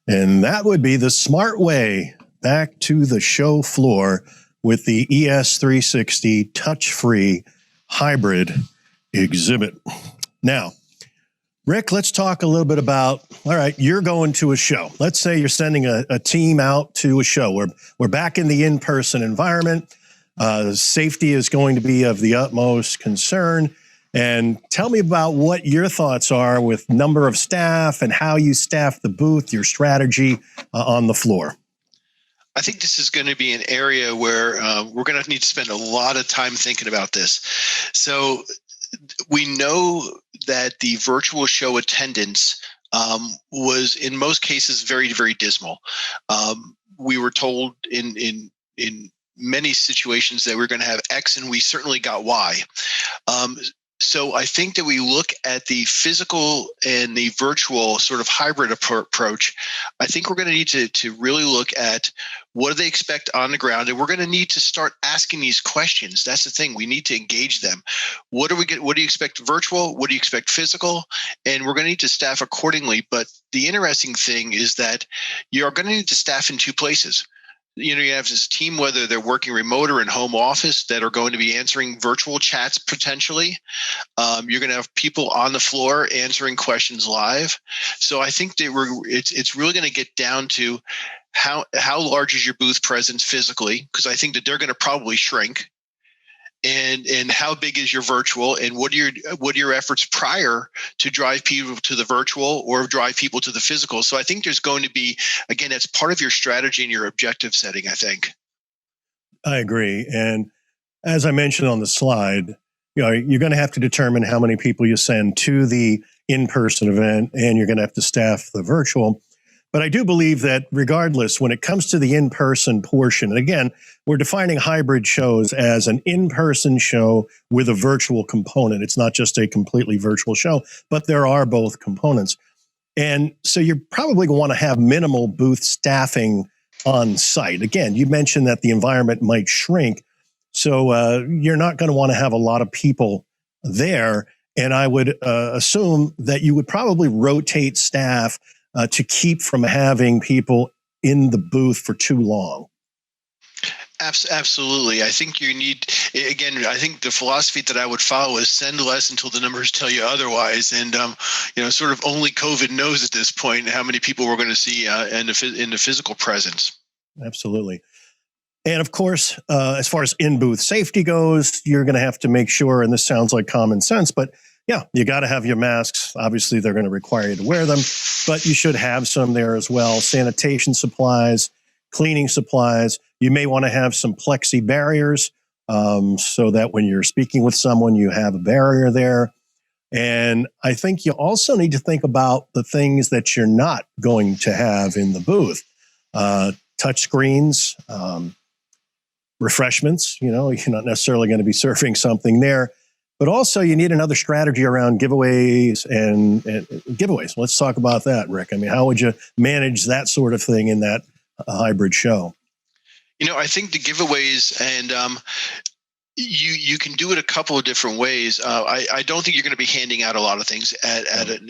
And that would be the smart way back to the show floor with the ES360 touch-free hybrid exhibit. Now, Rick, let's talk a little bit about, all right, you're going to a show. Let's say you're sending a team out to a show. We're back in the in-person environment. Safety is going to be of the utmost concern. And tell me about what your thoughts are with number of staff and how you staff the booth, your strategy on the floor. I think this is going to be an area where we're going to need to spend a lot of time thinking about this. So we know that the virtual show attendance was in most cases very, very dismal. We were told in many situations that we're going to have X, and we certainly got Y. So I think that we look at the physical and the virtual sort of hybrid approach. I think we're going to need to really look at what do they expect on the ground, and we're going to need to start asking these questions. That's the thing. We need to engage them. What do you expect virtual? What do you expect physical? And we're going to need to staff accordingly. But the interesting thing is that you're going to need to staff in two places. You have this team, whether they're working remote or in home office, that are going to be answering virtual chats potentially. You're going to have people on the floor answering questions live. So I think that it's really going to get down to how large is your booth presence physically, because I think that they're going to probably shrink. And how big is your virtual, and what are your efforts prior to drive people to the virtual or drive people to the physical? So I think there's going to be, again, that's part of your strategy and your objective setting, I think. I agree. And as I mentioned on the slide, you're going to have to determine how many people you send to the in-person event, and you're going to have to staff the virtual. But I do believe that regardless, when it comes to the in-person portion, and again, we're defining hybrid shows as an in-person show with a virtual component. It's not just a completely virtual show, but there are both components. And so you're probably going to want to have minimal booth staffing on site. Again, you mentioned that the environment might shrink. So you're not going to want to have a lot of people there. And I would assume that you would probably rotate staff to keep from having people in the booth for too long. Absolutely. I think you need, again, I think the philosophy that I would follow is send less until the numbers tell you otherwise. And, sort of only COVID knows at this point how many people we're going to see in the physical presence. Absolutely. And of course, as far as in-booth safety goes, you're going to have to make sure, and this sounds like common sense, but yeah, you got to have your masks. Obviously, they're going to require you to wear them, but you should have some there as well. Sanitation supplies, cleaning supplies. You may want to have some plexi barriers so that when you're speaking with someone, you have a barrier there. And I think you also need to think about the things that you're not going to have in the booth. Touch screens, refreshments. You're not necessarily going to be serving something there. But also, you need another strategy around giveaways and giveaways. Let's talk about that, Rick. I mean, how would you manage that sort of thing in that hybrid show? I think the giveaways, and you can do it a couple of different ways. I don't think you're going to be handing out a lot of things at an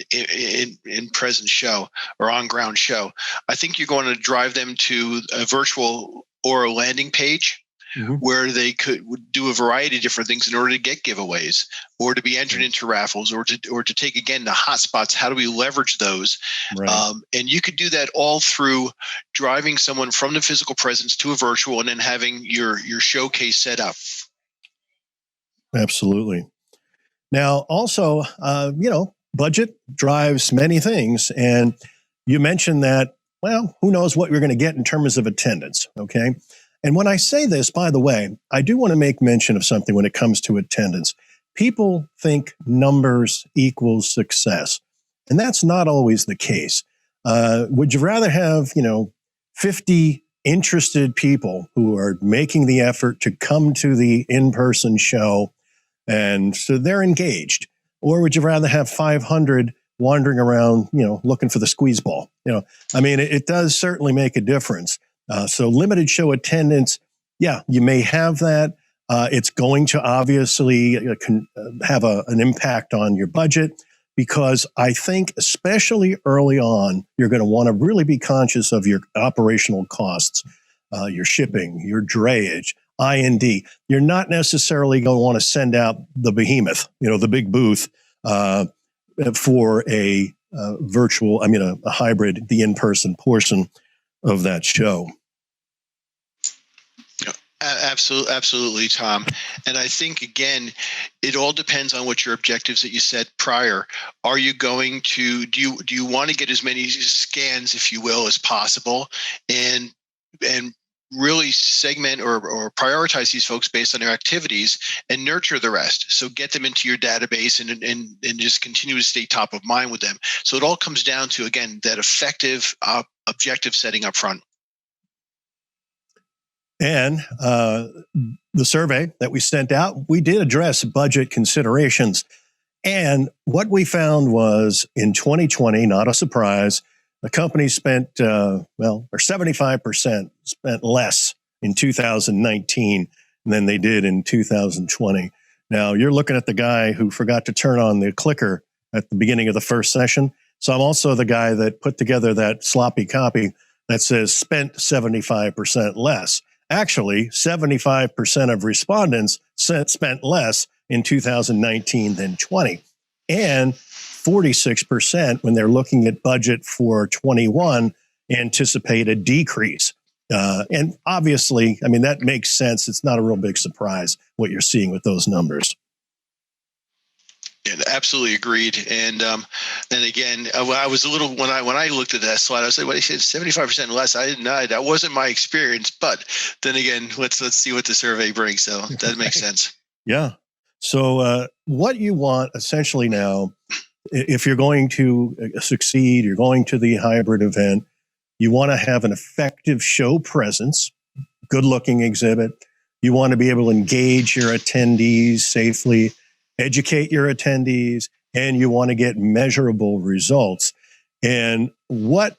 in-present show or on-ground show. I think you're going to drive them to a virtual or a landing page. Mm-hmm. Where they could do a variety of different things in order to get giveaways or to be entered into raffles or to take, again, the hot spots. How do we leverage those? Right. And you could do that all through driving someone from the physical presence to a virtual and then having your showcase set up. Absolutely. Now, also, budget drives many things. And you mentioned that, well, who knows what you're going to get in terms of attendance, okay? And when I say this, by the way, I do want to make mention of something when it comes to attendance. People think numbers equals success, and that's not always the case. Would you rather have, 50 interested people who are making the effort to come to the in-person show, and so they're engaged? Or would you rather have 500 wandering around, looking for the squeeze ball? It does certainly make a difference. So limited show attendance, yeah, you may have that. It's going to obviously have an impact on your budget. because I think especially early on, you're going to want to really be conscious of your operational costs, your shipping, your drayage, I&D. You're not necessarily going to want to send out the behemoth, the big booth for a a hybrid, the in-person portion of that show. Absolutely, Tom. And I think, again, it all depends on what your objectives that you set prior. Are you going to, do you want to get as many scans, if you will, as possible, and really segment or prioritize these folks based on their activities and nurture the rest? So get them into your database and just continue to stay top of mind with them. So it all comes down to, again, that effective objective setting up front. And the survey that we sent out, we did address budget considerations. And what we found was in 2020, not a surprise, the company spent, 75% spent less in 2019 than they did in 2020. Now, you're looking at the guy who forgot to turn on the clicker at the beginning of the first session. So I'm also the guy that put together that sloppy copy that says spent 75% less. Actually, 75% of respondents spent less in 2019 than 20. And 46%, when they're looking at budget for 21, anticipate a decrease. And obviously, that makes sense. It's not a real big surprise what you're seeing with those numbers. Yeah, absolutely agreed. And again, I was a little when I looked at that slide, I was like, "What he said, 75% less." I didn't know that wasn't my experience. But then again, let's see what the survey brings. So that makes sense. Yeah. So what you want essentially now, if you're going to succeed, you're going to the hybrid event, you want to have an effective show presence, good-looking exhibit. You want to be able to engage your attendees safely, educate your attendees, and you want to get measurable results. And what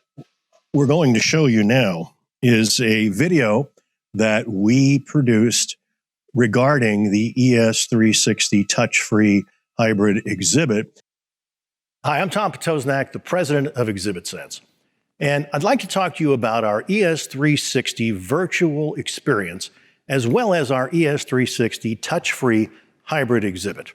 we're going to show you now is a video that we produced regarding the ES360 touch-free hybrid exhibit. Hi, I'm Tom Potosnak, the president of Exhibit Sense. And I'd like to talk to you about our ES360 virtual experience, as well as our ES360 touch-free hybrid exhibit.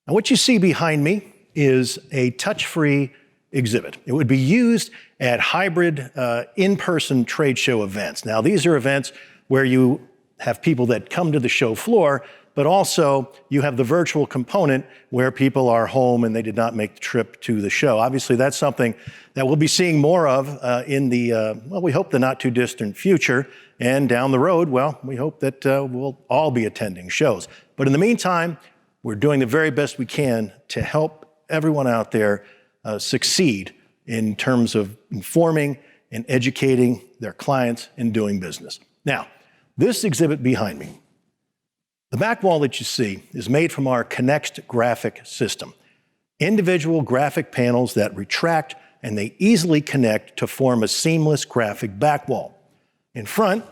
Now, what you see behind me is a touch-free exhibit. It would be used at hybrid in-person trade show events. Now, these are events where you have people that come to the show floor, but also you have the virtual component where people are home and they did not make the trip to the show. Obviously, that's something that we'll be seeing more of in the, we hope the not too distant future. And down the road, we hope that we'll all be attending shows. But in the meantime, we're doing the very best we can to help everyone out there succeed in terms of informing and educating their clients and doing business. Now, this exhibit behind me, the back wall that you see is made from our Connect graphic system. Individual graphic panels that retract and they easily connect to form a seamless graphic back wall. In front,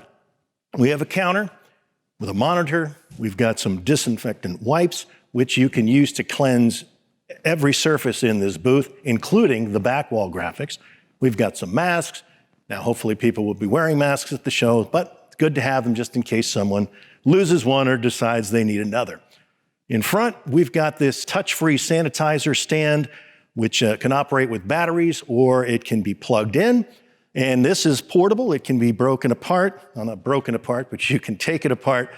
we have a counter with a monitor. We've got some disinfectant wipes, which you can use to cleanse every surface in this booth, including the back wall graphics. We've got some masks. Now, hopefully people will be wearing masks at the show, but it's good to have them just in case someone loses one or decides they need another. In front, we've got this touch-free sanitizer stand, which can operate with batteries or it can be plugged in. And this is portable. It can be broken apart. Well, not broken apart, but you can take it apart.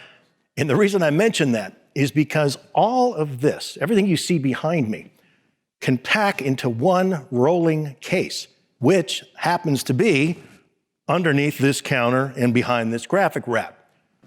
And the reason I mention that is because all of this, everything you see behind me, can pack into one rolling case, which happens to be underneath this counter and behind this graphic wrap.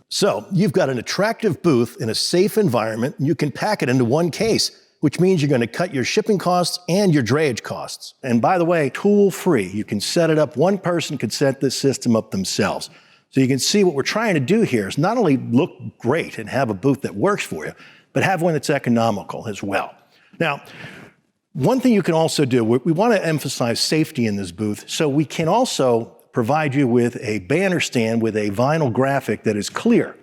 So you've got an attractive booth in a safe environment. You can pack it into one case, which means you're going to cut your shipping costs and your drayage costs. And by the way, tool-free. You can set it up. One person could set this system up themselves. So you can see what we're trying to do here is not only look great and have a booth that works for you, but have one that's economical as well. Now, one thing you can also do, we want to emphasize safety in this booth, so we can also provide you with a banner stand with a vinyl graphic that is clear.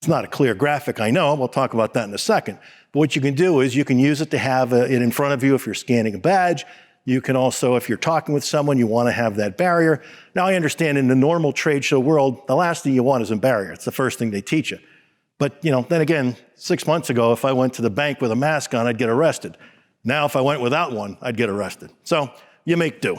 It's not a clear graphic, I know. We'll talk about that in a second. But what you can do is you can use it to have it in front of you if you're scanning a badge. You can also, if you're talking with someone, you want to have that barrier. Now, I understand in the normal trade show world, the last thing you want is a barrier. It's the first thing they teach you. But, then again, 6 months ago, if I went to the bank with a mask on, I'd get arrested. Now, if I went without one, I'd get arrested. So you make do.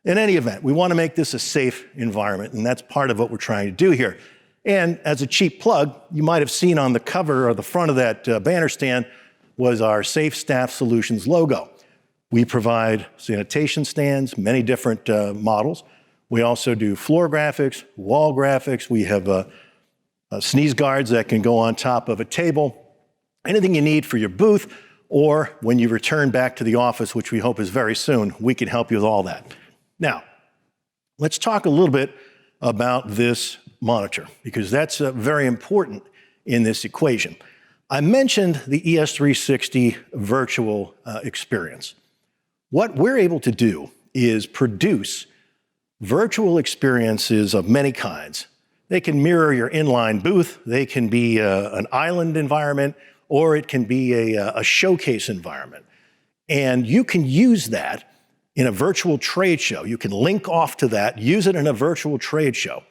In any event, we want to make this a safe environment, and that's part of what we're trying to do here. And as a cheap plug, you might have seen on the cover or the front of that banner stand was our Safe Staff Solutions logo. We provide sanitation stands, many different models. We also do floor graphics, wall graphics. We have sneeze guards that can go on top of a table. Anything you need for your booth, or when you return back to the office, which we hope is very soon, we can help you with all that. Now, let's talk a little bit about this monitor, because that's very important in this equation. I mentioned the ES360 virtual experience. What we're able to do is produce virtual experiences of many kinds. They can mirror your inline booth, they can be an island environment, or it can be a showcase environment. And you can use that in a virtual trade show. You can link off to that, use it in a virtual trade show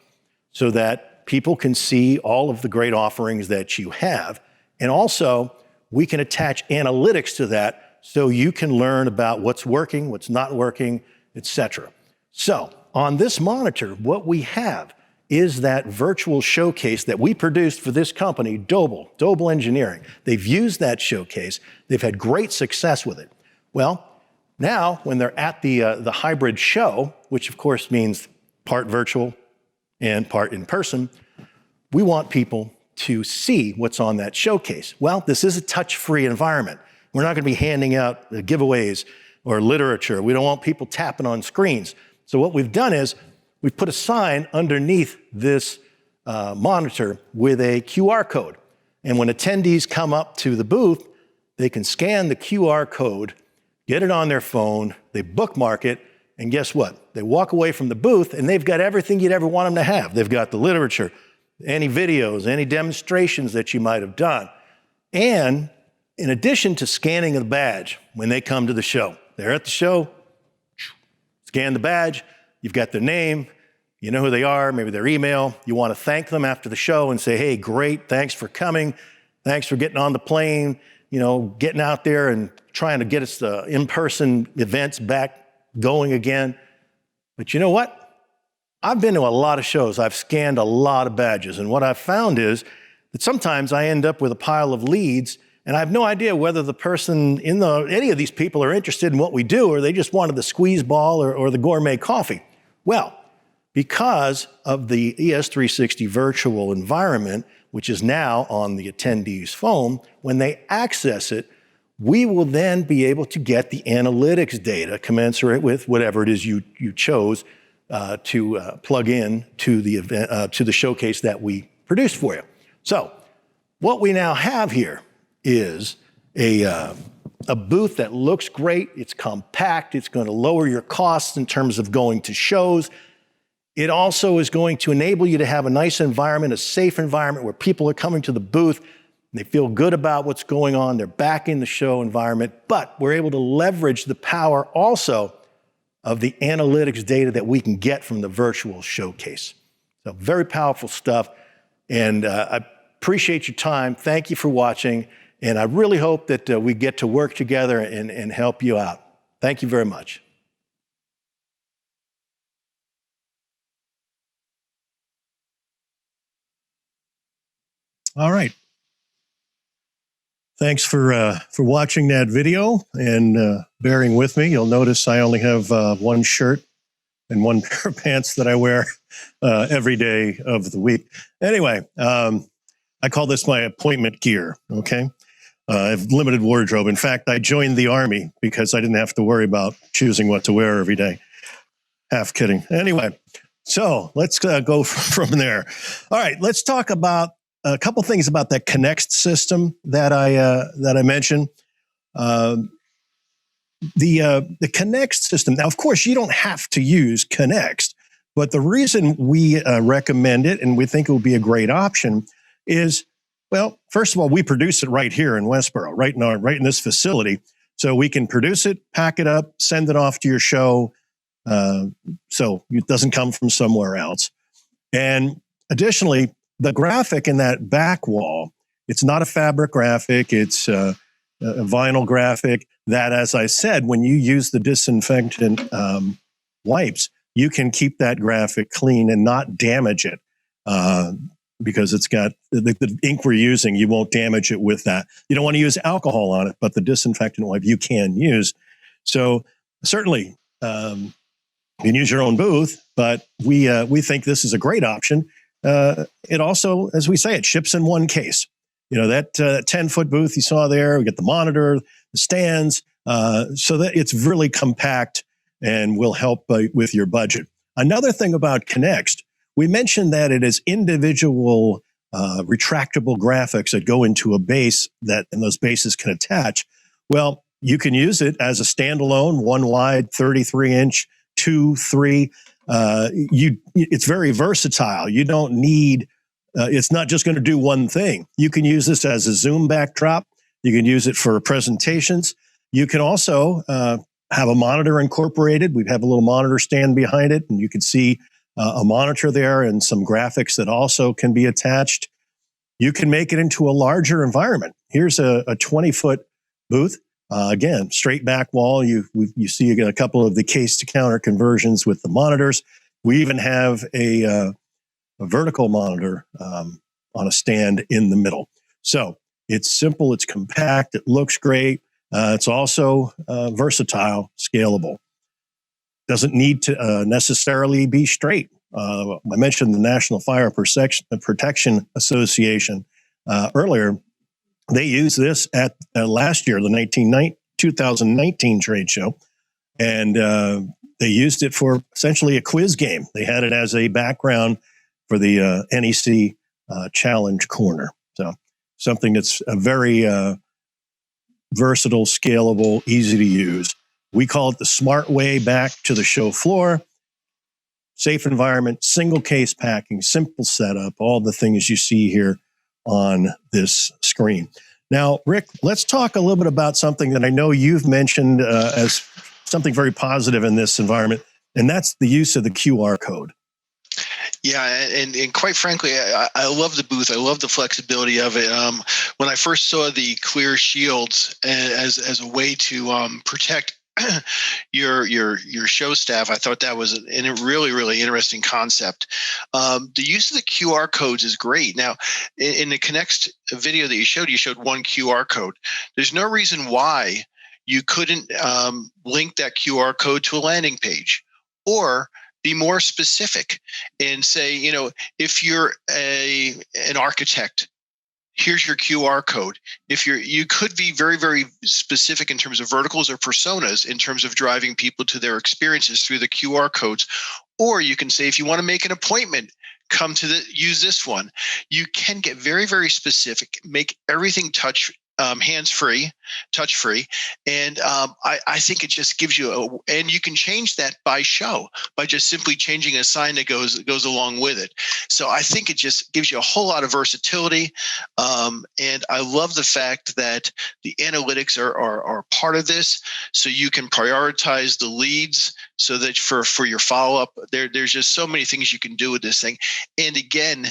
so that people can see all of the great offerings that you have. And also, we can attach analytics to that so you can learn about what's working, what's not working, etc. So on this monitor, what we have is that virtual showcase that we produced for this company, Doble Engineering. They've used that showcase. They've had great success with it. Well, now when they're at the hybrid show, which of course means part virtual and part in person, we want people to see what's on that showcase. Well, this is a touch-free environment. We're not going to be handing out giveaways or literature. We don't want people tapping on screens. So what we've done is we've put a sign underneath this monitor with a QR code. And when attendees come up to the booth, they can scan the QR code, get it on their phone, they bookmark it, and guess what? They walk away from the booth and they've got everything you'd ever want them to have. They've got the literature, any videos, any demonstrations that you might have done. And in addition to scanning the badge when they come to the show, they're at the show, scan the badge, you've got their name, you know who they are, maybe their email. You want to thank them after the show and say, hey, great, thanks for coming. Thanks for getting on the plane, getting out there and trying to get us the in-person events back going again. But you know what? I've been to a lot of shows. I've scanned a lot of badges. And what I've found is that sometimes I end up with a pile of leads and I have no idea whether the person any of these people are interested in what we do, or they just wanted the squeeze ball or the gourmet coffee. Well, because of the ES360 virtual environment, which is now on the attendee's phone, when they access it, we will then be able to get the analytics data commensurate with whatever it is you chose to plug in to the event, to the showcase that we produced for you. So what we now have here is a booth that looks great. It's compact. It's going to lower your costs in terms of going to shows. It also is going to enable you to have a nice environment, a safe environment where people are coming to the booth and they feel good about what's going on. They're back in the show environment, but we're able to leverage the power also of the analytics data that we can get from the virtual showcase. So very powerful stuff. And I appreciate your time. Thank you for watching. And I really hope that we get to work together and help you out. Thank you very much. All right. Thanks for watching that video and bearing with me. You'll notice I only have one shirt and one pair of pants that I wear every day of the week. Anyway, I call this my appointment gear, okay? I have limited wardrobe. In fact, I joined the Army because I didn't have to worry about choosing what to wear every day. Half kidding. Anyway, so let's go from there. All right, let's talk about a couple things about that Connect system that I mentioned. The Connect system. Now, of course, you don't have to use Connect, but the reason we recommend it and we think it would be a great option is Well, first of all, we produce it right here in Westboro, right in this facility. So we can produce it, pack it up, send it off to your show. So it doesn't come from somewhere else. And additionally, the graphic in that back wall, it's not a fabric graphic. It's a vinyl graphic that, as I said, when you use the disinfectant wipes, you can keep that graphic clean and not damage it because it's got the ink we're using. You won't damage it with that. You don't want to use alcohol on it, but the disinfectant wipe you can use. So certainly you can use your own booth, but we think this is a great option. It also, as we say, it ships in one case. You know, that 10-foot booth you saw there, we get the monitor, the stands, so that it's really compact and will help with your budget. Another thing about Connext, we mentioned that it is individual retractable graphics that go into a base and those bases can attach. Well, you can use it as a standalone, one wide, 33-inch, 2, 3. It's very versatile. You don't need, it's not just going to do one thing. You can use this as a Zoom backdrop. You can use it for presentations. You can also have a monitor incorporated. We have a little monitor stand behind it, and you can see a monitor there and some graphics that also can be attached. You can make it into a larger environment. Here's a 20-foot booth. Again, straight back wall. You see a couple of the case to counter conversions with the monitors. We even have a vertical monitor on a stand in the middle. So it's simple, it's compact, it looks great. It's also versatile, scalable. Doesn't need to necessarily be straight. I mentioned the National Fire Protection Association earlier. They used this at last year, the 2019 trade show, and they used it for essentially a quiz game. They had it as a background for the NEC Challenge Corner. So something that's a very versatile, scalable, easy to use. We call it the smart way back to the show floor. Safe environment, single case packing, simple setup, all the things you see here on this screen. Now, Rick, let's talk a little bit about something that I know you've mentioned as something very positive in this environment, and that's the use of the QR code. Yeah, and quite frankly, I love the booth. I love the flexibility of it. When I first saw the clear shields as a way to protect your show staff, I thought that was a really, really interesting concept. The use of the QR codes is great. Now, in the Connext video that you showed one QR code. There's no reason why you couldn't link that QR code to a landing page, or be more specific and say, you know, if you're an architect, here's your QR code. If you could be very, very specific in terms of verticals or personas in terms of driving people to their experiences through the QR codes. Or you can say, if you want to make an appointment, use this one. You can get very, very specific, make everything hands-free, touch-free. And I think it just gives you and you can change that by show by just simply changing a sign that goes along with it. So I think it just gives you a whole lot of versatility. And I love the fact that the analytics are part of this. So you can prioritize the leads so that for your follow-up, there's just so many things you can do with this thing. And again,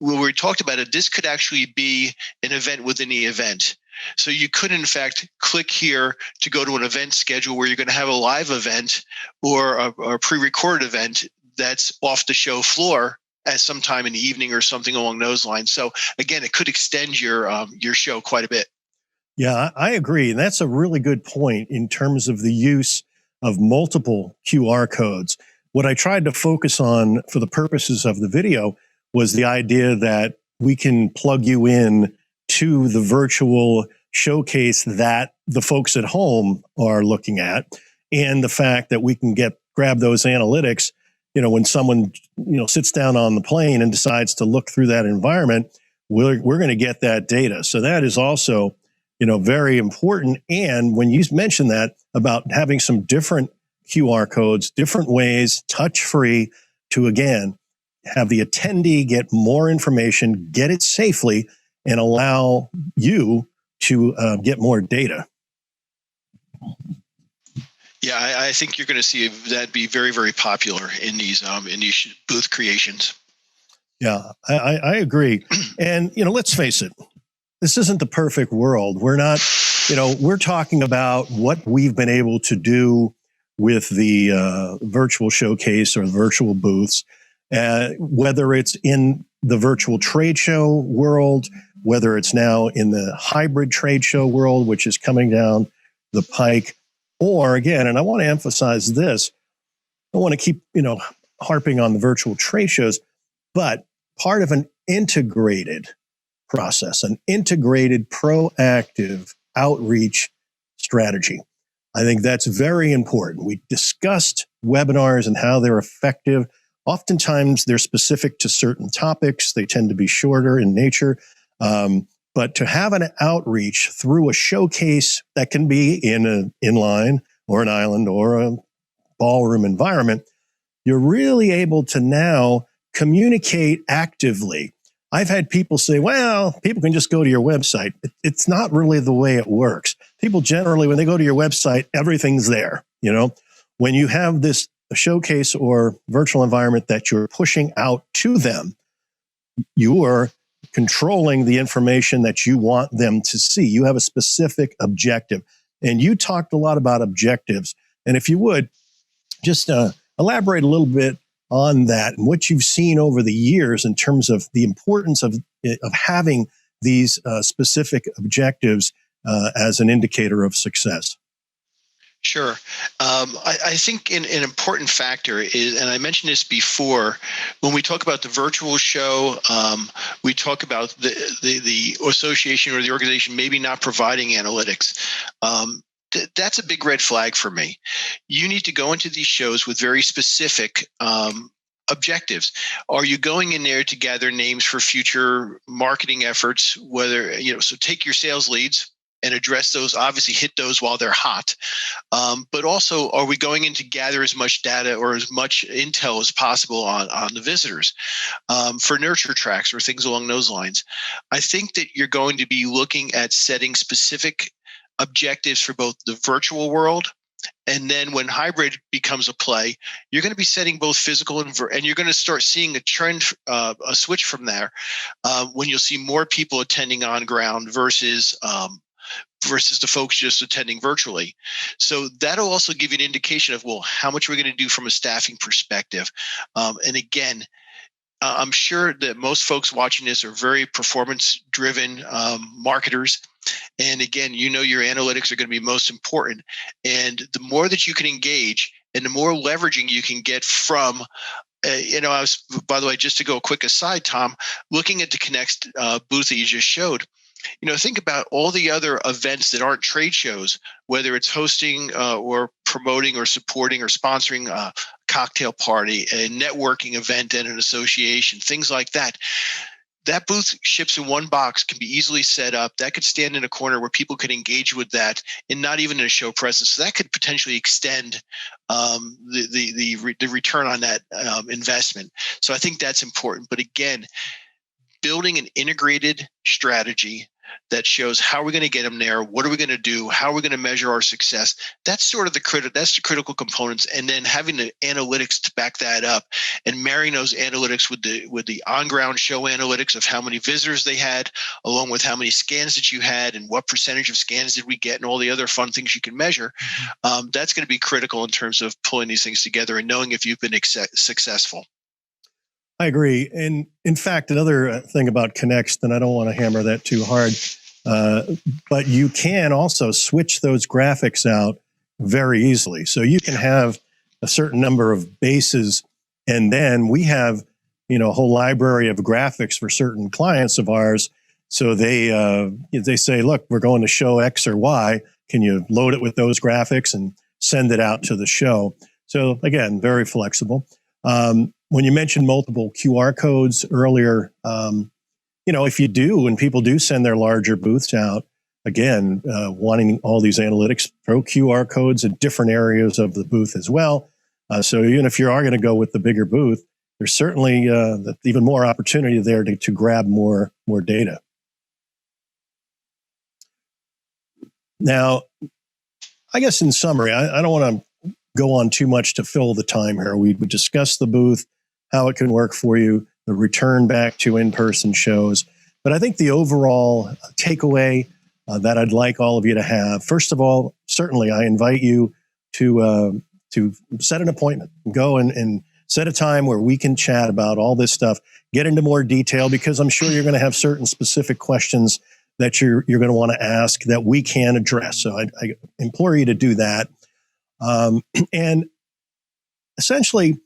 when we talked about it, this could actually be an event within the event. So you could, in fact, click here to go to an event schedule where you're going to have a live event or a pre-recorded event that's off the show floor at some time in the evening or something along those lines. So again, it could extend your show quite a bit. Yeah, I agree. And that's a really good point in terms of the use of multiple QR codes. What I tried to focus on for the purposes of the video was the idea that we can plug you in to the virtual showcase that the folks at home are looking at, and the fact that we can grab those analytics. You know, when someone sits down on the plane and decides to look through that environment, we're going to get that data. So that is also very important. And when you mentioned that about having some different QR codes, different ways, touch-free, to again have the attendee get more information, get it safely, and allow you to get more data. Yeah, I think you're going to see that be very, very popular in these booth creations. Yeah, I agree. And, let's face it, this isn't the perfect world. We're not, we're talking about what we've been able to do with the virtual showcase or virtual booths, whether it's in the virtual trade show world, whether it's now in the hybrid trade show world, which is coming down the pike, or again, and I want to emphasize this, I want to keep, harping on the virtual trade shows, but part of an integrated process, an integrated proactive outreach strategy. I think that's very important. We discussed webinars and how they're effective. Oftentimes they're specific to certain topics. They tend to be shorter in nature. But to have an outreach through a showcase that can be in an inline or an island or a ballroom environment, you're really able to now communicate actively. I've had people say, well, people can just go to your website. It's not really the way it works. People generally, when they go to your website, everything's there. When you have this showcase or virtual environment that you're pushing out to them, you are controlling the information that you want them to see. You have a specific objective. And you talked a lot about objectives. And if you would, just elaborate a little bit on that and what you've seen over the years in terms of the importance of having these specific objectives as an indicator of success. Sure. I think an important factor is, and I mentioned this before, when we talk about the virtual show, we talk about the association or the organization maybe not providing analytics. That's a big red flag for me. You need to go into these shows with very specific objectives. Are you going in there to gather names for future marketing efforts? So take your sales leads and address those, obviously hit those while they're hot. But also, are we going in to gather as much data or as much intel as possible on the visitors for nurture tracks or things along those lines? I think that you're going to be looking at setting specific objectives for both the virtual world, and then when hybrid becomes a play, you're going to be setting both physical and you're going to start seeing a trend, a switch from there, when you'll see more people attending on ground versus the folks just attending virtually. So that'll also give you an indication of, well, how much we're going to do from a staffing perspective. And again, I'm sure that most folks watching this are very performance-driven marketers. And again, your analytics are going to be most important. And the more that you can engage and the more leveraging you can get from, I was, by the way, just to go a quick aside, Tom, looking at the Connect booth that you just showed, think about all the other events that aren't trade shows, whether it's hosting or promoting or supporting or sponsoring a cocktail party, a networking event and an association, things like that. That booth ships in one box, can be easily set up. That could stand in a corner where people could engage with that and not even in a show presence. So that could potentially extend the return on that investment. So I think that's important. But again, building an integrated strategy that shows how we're going to get them there, what are we going to do, how are we going to measure our success. That's sort of the critical components, and then having the analytics to back that up, and marrying those analytics with the on-ground show analytics of how many visitors they had, along with how many scans that you had and what percentage of scans did we get, and all the other fun things you can measure. That's going to be critical in terms of pulling these things together and knowing if you've been successful. I agree. And in fact, another thing about Connects, and I don't want to hammer that too hard, but you can also switch those graphics out very easily. So you can have a certain number of bases, and then we have, a whole library of graphics for certain clients of ours. So they say, look, we're going to show X or Y. Can you load it with those graphics and send it out to the show? So again, very flexible. When you mentioned multiple QR codes earlier, if you do, when people do send their larger booths out, again, wanting all these analytics, throw QR codes at different areas of the booth as well. So even if you are going to go with the bigger booth, there's certainly even more opportunity there to grab more data. Now, I guess in summary, I don't want to go on too much to fill the time here. We would discuss the booth, how it can work for you, the return back to in-person shows. But I think the overall takeaway that I'd like all of you to have, first of all, certainly I invite you to set an appointment, go and set a time where we can chat about all this stuff, get into more detail, because I'm sure you're going to have certain specific questions that you're going to want to ask that we can address. So I implore you to do that. And essentially,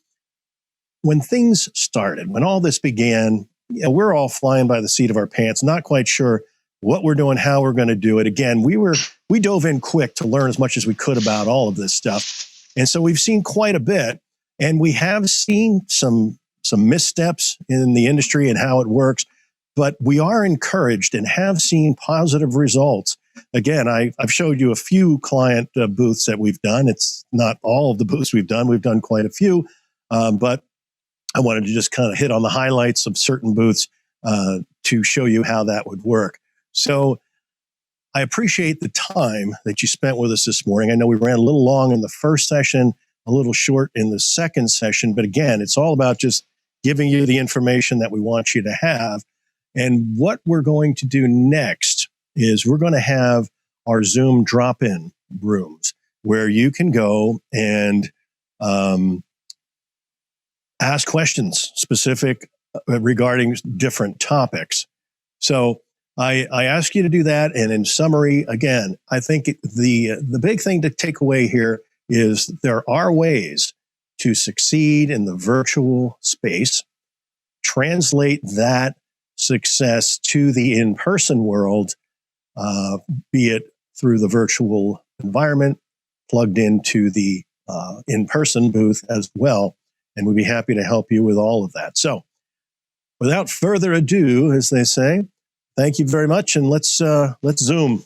when things started, when all this began, we're all flying by the seat of our pants, not quite sure what we're doing, how we're going to do it. Again, we dove in quick to learn as much as we could about all of this stuff. And so we've seen quite a bit, and we have seen some missteps in the industry and how it works, but we are encouraged and have seen positive results. Again, I've showed you a few client booths that we've done. It's not all of the booths we've done. We've done quite a few, but I wanted to just kind of hit on the highlights of certain booths to show you how that would work. So I appreciate the time that you spent with us this morning. I know we ran a little long in the first session, a little short in the second session, but again, it's all about just giving you the information that we want you to have. And what we're going to do next is we're going to have our Zoom drop-in rooms where you can go and ask questions specific regarding different topics. So I ask you to do that. And in summary, again, I think the big thing to take away here is there are ways to succeed in the virtual space, translate that success to the in-person world, be it through the virtual environment, plugged into the in-person booth as well. And we'd be happy to help you with all of that. So without further ado, as they say, thank you very much. And let's Zoom.